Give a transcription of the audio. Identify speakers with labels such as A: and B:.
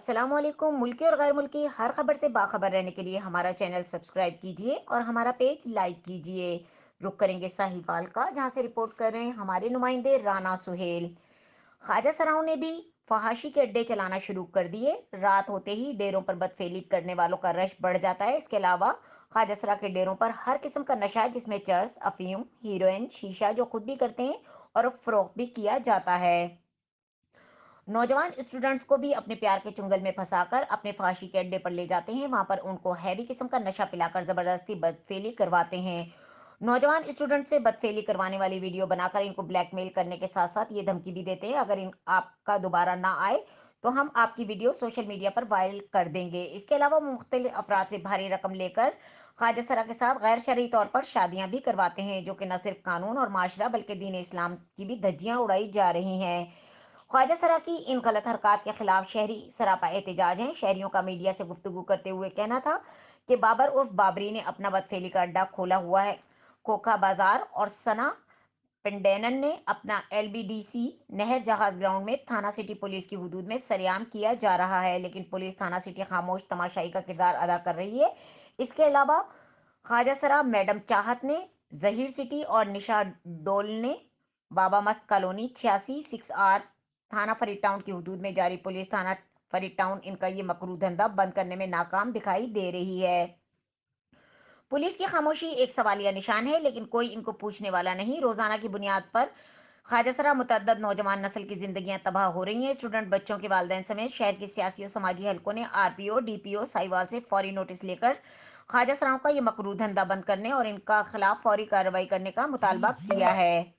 A: अस्सलाम वालेकुम। मुल्की और गैर मुल्की हर खबर से बाखबर रहने के लिए हमारा चैनल सब्सक्राइब कीजिए और हमारा पेज लाइक कीजिए। रुक करेंगे साहिवाल का, जहां से रिपोर्ट कर रहे हैं हमारे नुमाइंदे राना सुहेल। ख्वाजा सराओं ने भी फहाशी के अड्डे चलाना शुरू कर दिए। रात होते ही डेरों पर बदफेली करने वालों का रश बढ़ जाता है। इसके अलावा ख्वाजा सरा के डेरों पर हर किस्म का नशा, जिसमें चर्स, अफीम, हीरोइन, शीशा, जो खुद भी करते हैं और फरोख्त भी किया जाता है। नौजवान स्टूडेंट्स को भी अपने प्यार के चुंगल में फंसाकर अपने फहाशी के अड्डे पर ले जाते हैं। वहां पर उनको हैवी किस्म का नशा पिलाकर जबरदस्ती बदफेली करवाते हैं। नौजवान स्टूडेंट से बदफेली करवाने वाली वीडियो बनाकर इनको ब्लैकमेल करने के साथ साथ ये धमकी भी देते हैं, अगर इन आपका दोबारा ना आए तो हम आपकी वीडियो सोशल मीडिया पर वायरल कर देंगे। इसके अलावा वो मुख्तलिफ अफराद से भारी रकम लेकर ख्वाजा सरा के साथ गैर शरई तौर पर शादियां भी करवाते हैं, जो कि न सिर्फ कानून और माशरा बल्कि दीन इस्लाम की भी धज्जियां उड़ाई जा रही हैं। ख्वाजा सरा की इन गलत हरकत के खिलाफ शहरी सरापा एहतजाज हैं। शहरियों का मीडिया से गुफ्तगू करते हुए कहना था कि बाबर उर्फ बाबरी ने अपना बदफेली का अड्डा खोला हुआ है। कोका बाजार और सना पिंडेनन ने अपना एलबीडीसी नहर जहाज ग्राउंड में थाना सिटी पुलिस की हुदूद में सरेआम किया जा रहा है, लेकिन पुलिस थाना सिटी खामोश तमाशाई का किरदार अदा कर रही है। इसके अलावा ख्वाजा सरा मैडम चाहत ने, जहीर सिटी और निशा डोल ने बाबा मस्त कॉलोनी 86 6R थाना फरीद टाउन की हुदूद में जारी पुलिस थाना फरीद टाउन इनका ये मकरू धंधा बंद करने में नाकाम दिखाई दे रही है। पुलिस की खामोशी एक सवालिया निशान है, लेकिन कोई इनको पूछने वाला नहीं। रोजाना की बुनियाद पर ख्वाजा सरा मुतअद्दद नौजवान नस्ल की जिंदगियां तबाह हो रही हैं। स्टूडेंट बच्चों के वालिदैन समेत शहर के सियासी और समाजी हलकों ने आरपीओ डीपीओ साहिवाल से फौरी नोटिस लेकर ख्वाजा सराओं का ये मकरू धंधा बंद करने और इनका खिलाफ फौरी कार्रवाई करने का मुतालबा किया है।